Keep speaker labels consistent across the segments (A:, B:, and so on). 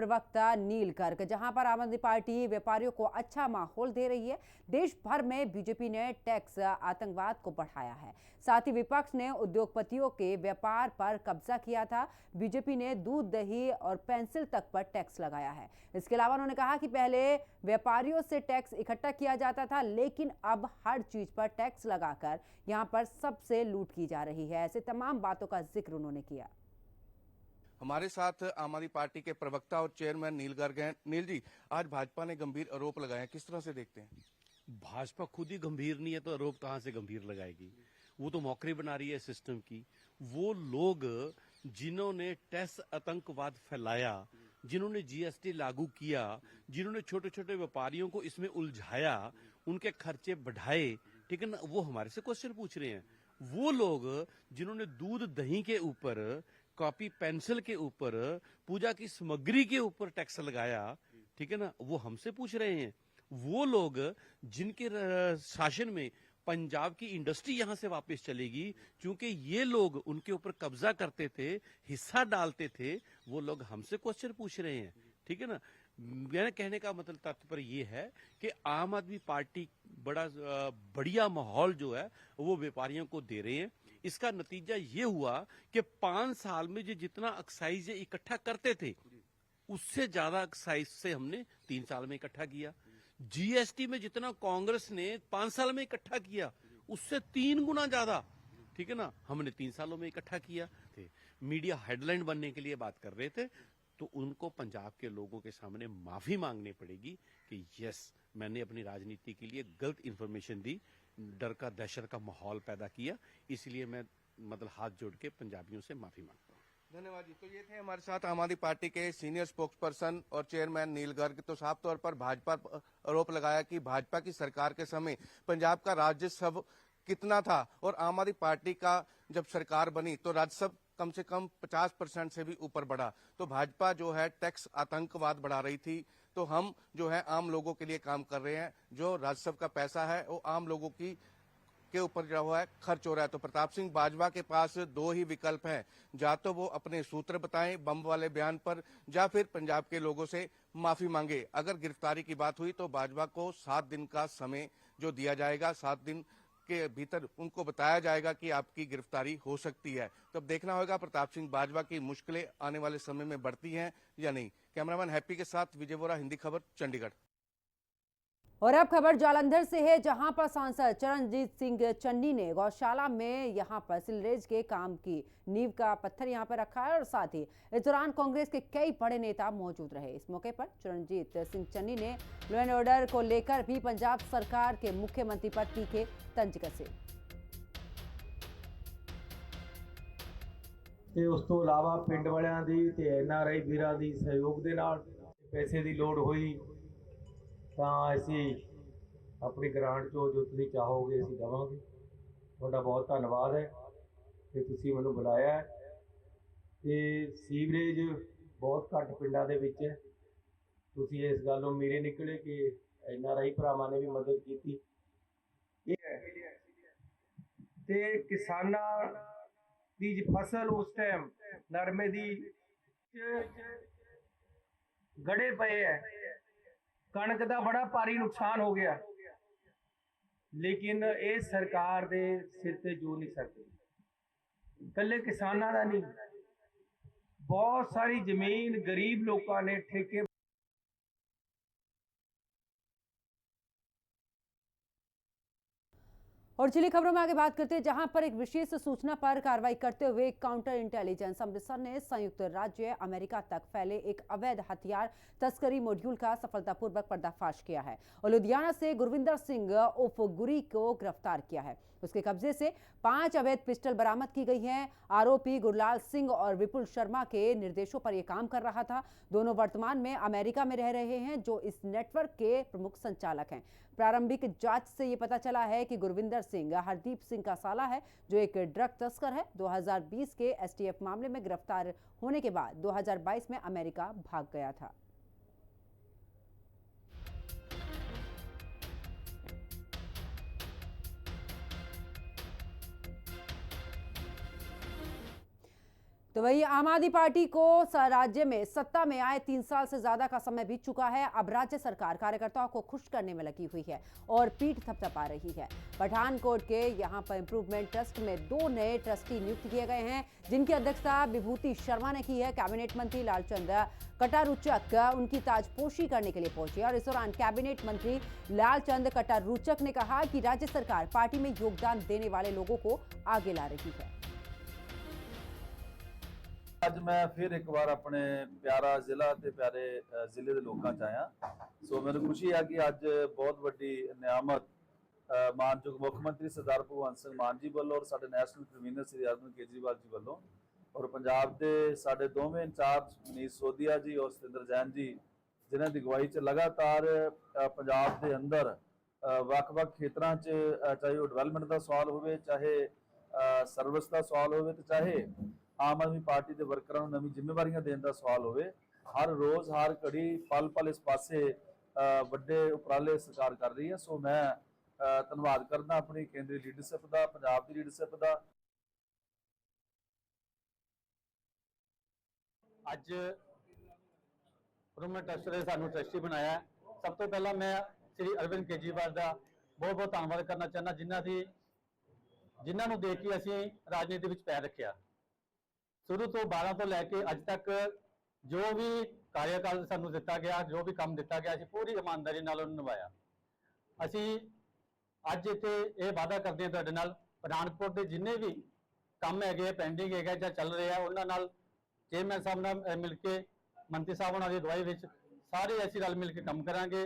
A: प्रवक्ता नील गर्ग, जहां पर आम आदमी पार्टी व्यापारियों को अच्छा माहौल दे रही है। देश भर में बीजेपी ने टैक्स आतंकवाद को बढ़ाया है। साथ ही विपक्ष ने उद्योगपतियों के व्यापार पर कब्जा किया था। बीजेपी ने दूध, दही और पेंसिल तक पर टैक्स लगाया है। इसके अलावा उन्होंने कहा कि पहले व्यापारियों से टैक्स इकट्ठा किया जाता था, लेकिन अब हर चीज पर टैक्स लगाकर यहां पर सबसे लूट की जा रही है। ऐसे तमाम बातों का जिक्र उन्होंने किया।
B: हमारे साथ आम आदमी पार्टी के प्रवक्ता और चेयरमैन नील गर्ग हैं। नील जी, आज भाजपा ने गंभीर आरोप लगाए हैं, किस तरह से देखते हैं?
C: भाजपा खुद ही गंभीर नहीं है तो आरोप कहां से गंभीर लगाएगी? वो तो मौकरी बना रही है सिस्टम की। वो लोग जिन्होंने टैक्स आतंकवाद फैलाया, जिन्होंने जीएसटी लागू किया, जिन्होंने छोटे छोटे व्यापारियों को इसमें उलझाया, उनके खर्चे बढ़ाए, ठीक है ना, वो हमारे से क्वेश्चन पूछ रहे हैं। वो लोग जिन्होंने दूध दही के ऊपर, कॉपी पेंसिल के ऊपर, पूजा की सामग्री के ऊपर टैक्स लगाया, ठीक है ना, वो हमसे पूछ रहे हैं। वो लोग जिनके शासन में पंजाब की इंडस्ट्री यहां से वापस चलेगी, क्योंकि ये लोग उनके ऊपर कब्जा करते थे, हिस्सा डालते थे, वो लोग हमसे क्वेश्चन पूछ रहे हैं, ठीक है ना। मेरे कहने का मतलब तात्पर्य ये है कि आम आदमी पार्टी बड़ा बढ़िया माहौल जो है वो व्यापारियों को दे रहे हैं। इसका नतीजा ये हुआ कि 5 साल में जो जितना एक्साइज इकट्ठा करते थे, उससे ज्यादा एक्साइज से हमने 3 साल में इकट्ठा किया। जीएसटी में जितना कांग्रेस ने 5 साल में इकट्ठा किया, उससे 3 गुना ज्यादा, ठीक है ना, हमने 3 सालों में इकट्ठा किया। मीडिया हेडलाइन बनने के लिए बात कर रहे थे, तो उनको पंजाब के लोगों के सामने माफी मांगनी पड़ेगी कि यस, मैंने अपनी राजनीति के लिए गलत इंफॉर्मेशन दी, डर का, दहशत का माहौल पैदा किया, इसलिए मैं मतलब हाथ जोड़ के पंजाबियों से माफी मांगता हूँ।
B: धन्यवाद जी। तो ये थे हमारे साथ आम आदमी पार्टी के सीनियर स्पोक्स पर्सन और चेयरमैन नील गर्ग। तो साफ तौर पर भाजपा पर आरोप लगाया कि भाजपा की सरकार के समय पंजाब का राजस्व कितना था, और आम आदमी पार्टी का जब सरकार बनी तो राजस्व कम से कम 50% से भी ऊपर बढ़ा। तो भाजपा जो है टैक्स आतंकवाद बढ़ा रही थी, तो हम जो है आम लोगों के लिए काम कर रहे हैं। जो राजस्व का पैसा है वो आम लोगों की के ऊपर जो है खर्च हो रहा है। तो प्रताप सिंह बाजवा के पास 2 ही विकल्प हैं, या तो वो अपने सूत्र बताएं बम वाले बयान पर, या फिर पंजाब के लोगों से माफी मांगे। अगर गिरफ्तारी की बात हुई तो बाजवा को 7 दिन का समय जो दिया जाएगा, 7 दिन के भीतर उनको बताया जाएगा कि आपकी गिरफ्तारी हो सकती है। तो अब देखना होगा प्रताप सिंह बाजवा की मुश्किलें आने वाले समय में बढ़ती हैं या नहीं। कैमरामैन हैप्पी के साथ विजय वोरा, हिंदी खबर, चंडीगढ़।
A: और अब खबर जालंधर से है, जहां पर सांसद चरणजीत सिंह चन्नी ने गौशाला में यहां पर सिलरेज के काम की नींव का पत्थर यहां पर रखा है, और साथ ही इस दौरान कांग्रेस के कई बड़े नेता मौजूद रहे। इस मौके पर चरणजीत सिंह चन्नी ने लॉ एंड ऑर्डर को लेकर भी पंजाब सरकार के मुख्यमंत्री पर तीखे तंज कसे।
D: ਤੇ ਉਸ ਤੋਂ ਇਲਾਵਾ ਪਿੰਡ ਵਾਲਿਆਂ ਦੀ ਤੇ ਐਨਆਰਆਈ ਵੀਰਾਂ ਦੀ ਸਹਿਯੋਗ ਦੇ ਨਾਲ ਪੈਸੇ ਦੀ ਲੋੜ ਹੋਈ ਤਾਂ ਅਸੀਂ ਆਪਣੀ ਗ੍ਰਾਂਟ ਚੋਂ ਜੋ ਤੁਸੀਂ ਚਾਹੋਗੇ ਅਸੀਂ ਦੇਵਾਂਗੇ। ਤੁਹਾਡਾ ਬਹੁਤ ਧੰਨਵਾਦ ਹੈ ਕਿ ਤੁਸੀਂ ਮੈਨੂੰ ਬੁਲਾਇਆ ਹੈ। ਤੇ ਸੀਵਰੇਜ ਬਹੁਤ ਘੱਟ ਪਿੰਡਾਂ ਦੇ ਵਿੱਚ ਹੈ, ਤੁਸੀਂ ਇਸ ਗੱਲੋਂ ਮੇਰੇ ਨਿਕਲੇ ਕਿ ਐਨਆਰਆਈ ਭਰਾਵਾਂ ਨੇ ਵੀ ਮਦਦ ਕੀਤੀ। ਤੇ ਕਿਸਾਨਾਂ ਦੀ ਫਸਲ ਉਸ ਟਾਈਮ ਨਰਮੇ ਦੀ ਗੜੇ ਪਏ ਹੈ, ਕਣਕ ਦਾ ਬੜਾ ਭਾਰੀ ਨੁਕਸਾਨ ਹੋ ਗਿਆ, ਲੇਕਿਨ ਇਹ ਸਰਕਾਰ ਦੇ ਸਿਰ ਤੇ ਜੋ ਨਹੀਂ ਸਕਦੇ। ਇਕੱਲੇ ਕਿਸਾਨਾਂ ਦਾ ਨਹੀਂ, ਬਹੁਤ ਸਾਰੀ ਜ਼ਮੀਨ ਗਰੀਬ ਲੋਕਾਂ ਨੇ ਠੇਕੇ।
A: और जिली खबरों में आगे बात करते हैं, जहां पर एक विशेष सूचना पर कार्रवाई करते हुए काउंटर इंटेलिजेंस अमृतसर ने संयुक्त राज्य अमेरिका तक फैले एक अवैध हथियार तस्करी मॉड्यूल का सफलतापूर्वक पर्दाफाश किया है और लुधियाना से गुरविंदर सिंह उर्फ गुरी को गिरफ्तार किया है। उसके कब्जे से 5 अवैध पिस्टल बरामद की गई हैं। आरोपी गुरलाल सिंह और विपुल शर्मा के निर्देशों पर यह काम कर रहा था। दोनों वर्तमान में अमेरिका में रह रहे हैं, जो इस नेटवर्क के प्रमुख संचालक हैं। प्रारंभिक जांच से यह पता चला है कि गुरविंदर सिंह हरदीप सिंह का साला है, जो एक ड्रग तस्कर है। 2020 के एसटीएफ मामले में गिरफ्तार होने के बाद 2022 में अमेरिका भाग गया था। तो वही आम आदमी पार्टी को राज्य में सत्ता में आए 3 साल से ज्यादा का समय बीत चुका है। अब राज्य सरकार कार्यकर्ताओं को खुश करने में लगी हुई है और पीठ थपथपा रही है। पठानकोट के यहां पर इंप्रूवमेंट ट्रस्ट में 2 नए ट्रस्टी नियुक्त किए गए हैं, जिनकी अध्यक्षता विभूति शर्मा ने की है। कैबिनेट मंत्री लालचंद कटारुचक उनकी ताजपोशी करने के लिए पहुंचे और इस दौरान कैबिनेट मंत्री लालचंद कटारुचक ने कहा कि राज्य सरकार पार्टी में योगदान देने वाले लोगों को आगे ला रही है।
E: ਅੱਜ ਮੈਂ ਫਿਰ ਇੱਕ ਵਾਰ ਆਪਣੇ ਪਿਆਰਾ ਜ਼ਿਲ੍ਹਾ ਤੇ ਪਿਆਰੇ ਜ਼ਿਲ੍ਹੇ ਦੇ ਲੋਕਾਂ 'ਚ ਆਇਆ। ਸੋ ਮੈਨੂੰ ਖੁਸ਼ੀ ਹੈ ਕਿ ਅੱਜ ਬਹੁਤ ਵੱਡੀ ਨਿਆਮਤ ਮਾਨਯੋਗ ਮੁੱਖ ਮੰਤਰੀ ਸਰਦਾਰ ਭਗਵੰਤ ਸਿੰਘ ਮਾਨ ਜੀ ਵੱਲੋਂ ਔਰ ਸਾਡੇ ਨੈਸ਼ਨਲ ਕਨਵੀਨਰ ਸ੍ਰੀ ਅਰਵਿੰਦ ਕੇਜਰੀਵਾਲ ਜੀ ਵੱਲੋਂ ਔਰ ਪੰਜਾਬ ਦੇ ਸਾਡੇ ਦੋਵੇਂ ਇੰਚਾਰਜ ਮਨੀਸ਼ ਸੋਦੀਆ ਜੀ ਔਰ ਸਤਿੰਦਰ ਜੈਨ ਜੀ, ਜਿਨ੍ਹਾਂ ਦੀ ਅਗਵਾਈ 'ਚ ਲਗਾਤਾਰ ਪੰਜਾਬ ਦੇ ਅੰਦਰ ਵੱਖ-ਵੱਖ ਖੇਤਰਾਂ 'ਚ ਚਾਹੇ ਉਹ ਡਿਵੈਲਪਮੈਂਟ ਦਾ ਸਵਾਲ ਹੋਵੇ, ਚਾਹੇ ਸਰਵਿਸ ਦਾ ਸਵਾਲ ਹੋਵੇ ਤੇ ਚਾਹੇ ਆਮ ਆਦਮੀ ਪਾਰਟੀ ਦੇ ਵਰਕਰਾਂ ਨੂੰ ਨਵੀਂ ਜ਼ਿੰਮੇਵਾਰੀਆਂ ਦੇਣ ਦਾ ਸਵਾਲ ਹੋਵੇ, ਹਰ ਰੋਜ਼ ਹਰ ਘੜੀ ਪਲ-ਪਲ ਇਸ ਪਾਸੇ ਵੱਡੇ ਉਪਰਾਲੇ ਸਰਕਾਰ ਕਰ ਰਹੀ ਹੈ। ਸੋ ਮੈਂ ਧੰਨਵਾਦ ਕਰਦਾ ਆਪਣੀ ਕੇਂਦਰੀ ਲੀਡਰਸ਼ਿਪ ਦਾ, ਪੰਜਾਬ ਦੀ ਲੀਡਰਸ਼ਿਪ ਦਾ।
F: ਅੱਜ ਇੰਪਰੂਵਮੈਂਟ ਟਰਸਟ ਨੇ ਸਾਨੂੰ ਟਰਸਟੀ ਬਣਾਇਆ। ਸਭ ਤੋਂ ਪਹਿਲਾਂ ਮੈਂ ਸ੍ਰੀ ਅਰਵਿੰਦ ਕੇਜਰੀਵਾਲ ਦਾ ਬਹੁਤ-ਬਹੁਤ ਧੰਨਵਾਦ ਕਰਨਾ ਚਾਹੁੰਦਾ, ਜਿਨ੍ਹਾਂ ਨੂੰ ਦੇਖ ਕੇ ਅਸੀਂ ਰਾਜਨੀਤੀ ਵਿੱਚ ਪੈਰ ਰੱਖਿਆ। शुरू तो 12 तो लैके अज तक जो भी कार्यकाल सानू दिता गया, जो भी काम दिता गया, पूरी ईमानदारी नाल निभाया। असी अज इत्थे ये वादा करते हैं तुहाडे नाल, पठानकोट के जिन्ने भी काम है पेंडिंग है जां चल रहे हैं, उन्हां नाल चेयरमैन साहब नाल मिल के, मंत्री साहब उन्हां दी अगवाई विच सारे असीं रल मिल के काम करांगे।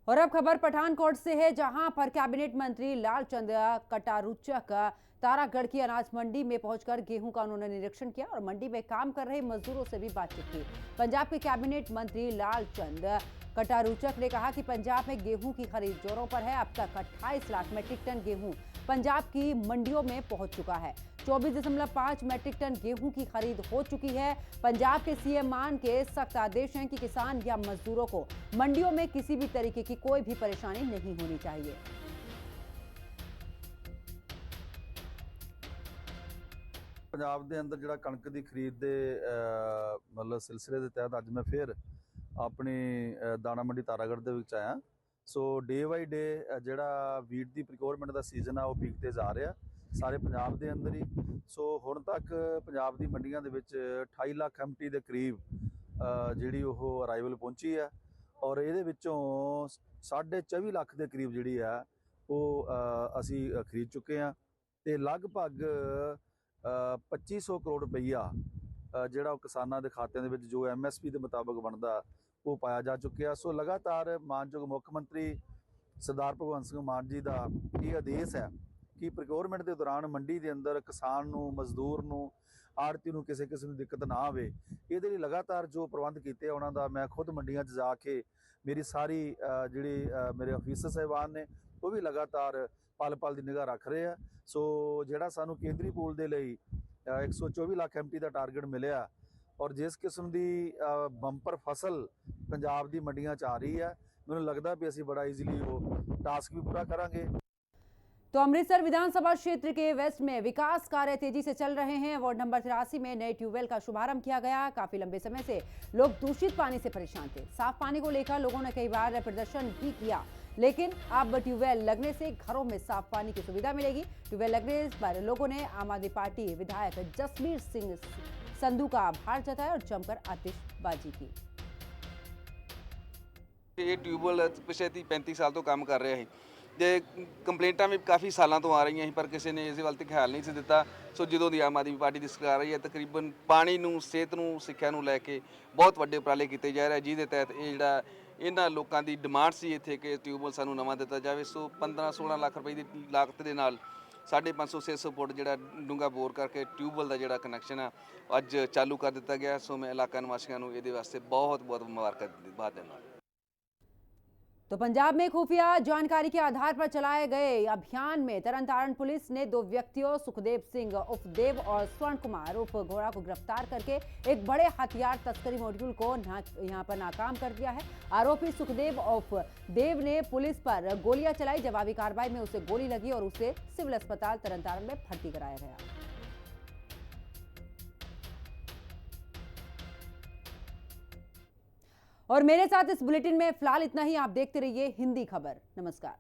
A: और अब खबर पठानकोट से है, जहां पर कैबिनेट मंत्री लालचंद कटारुचक तारागढ़ की अनाज मंडी में पहुंचकर गेहूं का उन्होंने निरीक्षण किया और मंडी में काम कर रहे मजदूरों से भी बातचीत की। पंजाब के कैबिनेट मंत्री लालचंद कटारुचक ने कहा कि पंजाब में गेहूं की खरीद जोरों पर है। अब तक 28 लाख मैट्रिक टन गेहूं पंजाब की मंडियों में पहुंच चुका है। 24.5 मैट्रिक टन गेहूं की खरीद हो चुकी है। पंजाब के सीएम मान के सख्त आदेश हैं कि किसान या मजदूरों को मंडियों में किसी भी तरीके की कोई भी परेशानी नहीं होनी चाहिए।
E: ਪੰਜਾਬ ਦੇ ਅੰਦਰ ਜਿਹੜਾ ਕਣਕ ਦੀ ਖਰੀਦ ਦੇ ਮਤਲਬ ਸਿਲਸਿਲੇ ਦੇ ਤਹਿਤ ਅੱਜ ਮੈਂ ਫਿਰ ਆਪਣੀ ਦਾਣਾ ਮੰਡੀ ਤਾਰਾਗੜ੍ਹ ਦੇ ਵਿੱਚ ਆਇਆ। ਸੋ ਡੇ ਬਾਈ ਡੇ ਜਿਹੜਾ ਵੀਟ ਦੀ ਪ੍ਰੋਕਿਉਰਮੈਂਟ ਦਾ ਸੀਜ਼ਨ ਆ ਉਹ ਪੀਕ ਤੇ ਜਾ ਰਿਹਾ ਸਾਰੇ ਪੰਜਾਬ ਦੇ ਅੰਦਰ ਹੀ। ਸੋ ਹੁਣ ਤੱਕ ਪੰਜਾਬ ਦੀ ਮੰਡੀਆਂ ਦੇ ਵਿੱਚ 28 ਲੱਖ ਐਮਟੀ ਦੇ ਕਰੀਬ ਜਿਹੜੀ ਉਹ ਅਰਾਈਵਲ ਪਹੁੰਚੀ ਹੈ ਔਰ ਇਹਦੇ ਵਿੱਚੋਂ 24.5 ਲੱਖ ਦੇ ਕਰੀਬ ਜਿਹੜੀ ਆ ਉਹ ਅਸੀਂ ਖਰੀਦ ਚੁੱਕੇ ਹਾਂ ਤੇ ਲਗਭਗ 2500 ਕਰੋੜ ਰੁਪਈਆ ਜਿਹੜਾ ਉਹ ਕਿਸਾਨਾਂ ਦੇ ਖਾਤਿਆਂ ਦੇ ਵਿੱਚ ਜੋ MSP ਦੇ ਮੁਤਾਬਕ ਬਣਦਾ ਉਹ ਪਾਇਆ ਜਾ ਚੁੱਕਿਆ। ਸੋ ਲਗਾਤਾਰ ਮਾਨਯੋਗ ਮੁੱਖ ਮੰਤਰੀ ਸਰਦਾਰ ਭਗਵੰਤ ਸਿੰਘ ਮਾਨ ਜੀ ਦਾ ਇਹ ਆਦੇਸ਼ ਹੈ ਕਿ ਪ੍ਰੋਕਿਉਰਮੈਂਟ ਦੇ ਦੌਰਾਨ ਮੰਡੀ ਦੇ ਅੰਦਰ ਕਿਸਾਨ ਨੂੰ, ਮਜ਼ਦੂਰ ਨੂੰ, ਆੜਤੀ ਨੂੰ ਕਿਸੇ ਕਿਸਮ ਦੀ ਦਿੱਕਤ ਨਾ ਆਵੇ। ਇਹਦੇ ਲਈ ਲਗਾਤਾਰ ਜੋ ਪ੍ਰਬੰਧ ਕੀਤੇ ਉਹਨਾਂ ਦਾ ਮੈਂ ਖੁਦ ਮੰਡੀਆਂ 'ਚ ਜਾ ਕੇ ਮੇਰੀ ਸਾਰੀ ਜਿਹੜੇ ਮੇਰੇ ਅਫੀਸਰ ਸਾਹਿਬਾਨ ਨੇ ਉਹ ਵੀ ਲਗਾਤਾਰ ਪਲ-ਪਲ ਦੀ ਨਿਗਾਹ ਰੱਖ ਰਹੇ ਆ। ਸੋ ਜਿਹੜਾ ਸਾਨੂੰ ਕੇਂਦਰੀ ਪੂਲ ਦੇ ਲਈ 124 ਲੱਖ ਐਮਟੀ ਦਾ ਟਾਰਗੇਟ ਮਿਲਿਆ ਔਰ ਜਿਸ ਕਿਸਮ ਦੀ ਬੰਪਰ ਫਸਲ ਪੰਜਾਬ ਦੀ ਮੰਡੀਆਂ 'ਚ ਆ ਰਹੀ ਹੈ, ਮੈਨੂੰ ਲੱਗਦਾ ਵੀ ਅਸੀਂ ਬੜਾ ਈਜ਼ੀਲੀ ਉਹ टास्क भी पूरा करेंगे।
A: तो अमृतसर विधानसभा क्षेत्र के वेस्ट में विकास कार्य तेजी से चल रहे हैं। वार्ड नंबर 83 में नए ट्यूबवेल का शुभारंभ किया गया। काफी लंबे समय से लोग दूषित पानी से परेशान थे। साफ पानी को लेकर लोगों ने कई बार प्रदर्शन भी किया, लेकिन अब ट्यूबवेल लगने से घरों में साफ पानी की सुविधा मिलेगी। ट्यूबवेल लगने पर लोगों ने आम आदमी पार्टी विधायक जसबीर सिंह संधू का आभार जताया और जमकर आतिशबाजी की।
G: ਇਹ ਟਿਊਬਵੈੱਲ ਪਿਛਲੇ 35 ਸਾਲ ਤੋਂ ਕੰਮ ਕਰ ਰਿਹਾ ਸੀ ਤੇ ਕੰਪਲੇਂਟਾਂ ਵੀ ਕਾਫੀ ਸਾਲਾਂ ਤੋਂ ਆ ਰਹੀਆਂ ਸੀ, ਪਰ ਕਿਸੇ ਨੇ ਇਸ ਵੱਲ ਤੇ ਖਿਆਲ ਨਹੀਂ ਸੀ ਦਿੱਤਾ। ਸੋ ਜਦੋਂ ਦੀ ਆਮ ਆਦਮੀ ਪਾਰਟੀ ਦੀ ਸਰਕਾਰ ਆਈ ਹੈ, ਤਕਰੀਬਨ ਪਾਣੀ ਨੂੰ, ਸਿਹਤ ਨੂੰ, ਸਿੱਖਿਆ ਨੂੰ ਲੈ ਕੇ ਬਹੁਤ ਵੱਡੇ ਉਪਰਾਲੇ ਕੀਤੇ ਜਾ ਰਹੇ, ਜਿਹਦੇ ਤਹਿਤ ਇਹ ਜਿਹੜਾ ਇਹਨਾਂ ਲੋਕਾਂ ਦੀ ਡਿਮਾਂਡ ਸੀ ਇੱਥੇ ਕਿ ਟਿਊਬਵੈੱਲ ਸਾਨੂੰ ਨਵਾਂ ਦਿੱਤਾ ਜਾਵੇ। ਸੋ 15-16 ਲੱਖ ਰੁਪਏ ਦੀ ਲਾਗਤ ਦੇ ਨਾਲ 550-600 ਫੁੱਟ ਜਿਹੜਾ ਡੂੰਘਾ ਬੋਰ ਕਰਕੇ ਟਿਊਬਵੈੱਲ ਦਾ ਜਿਹੜਾ ਕਨੈਕਸ਼ਨ ਆ ਅੱਜ ਚਾਲੂ ਕਰ ਦਿੱਤਾ ਗਿਆ। ਸੋ ਮੈਂ ਇਲਾਕਾ ਨਿਵਾਸੀਆਂ ਨੂੰ ਇਹਦੇ ਵਾਸਤੇ ਬਹੁਤ ਬਹੁਤ ਮੁਬਾਰਕਾਂ ਦਿੰਦਾ।
A: तो पंजाब में खुफिया जानकारी के आधार पर चलाए गए अभियान में तरनतारण पुलिस ने 2 व्यक्तियों सुखदेव सिंह उर्फ देव और स्वर्ण कुमार उर्फ घोड़ा को गिरफ्तार करके एक बड़े हथियार तस्करी मॉड्यूल को यहां पर नाकाम कर दिया है। आरोपी सुखदेव उर्फ देव ने पुलिस पर गोलियां चलाई। जवाबी कार्रवाई में उसे गोली लगी और उसे सिविल अस्पताल तरनतारण में भर्ती कराया गया। और मेरे साथ इस बुलेटिन में फिलहाल इतना ही। आप देखते रहिए हिंदी खबर। नमस्कार।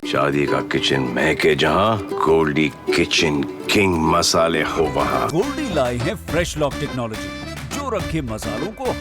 H: शादी का किचन महके जहां, गोल्डी किचन किंग मसाले हो वहां।
I: गोल्डी लाए हैं फ्रेश लॉक टेक्नोलॉजी जो रखे मसालों को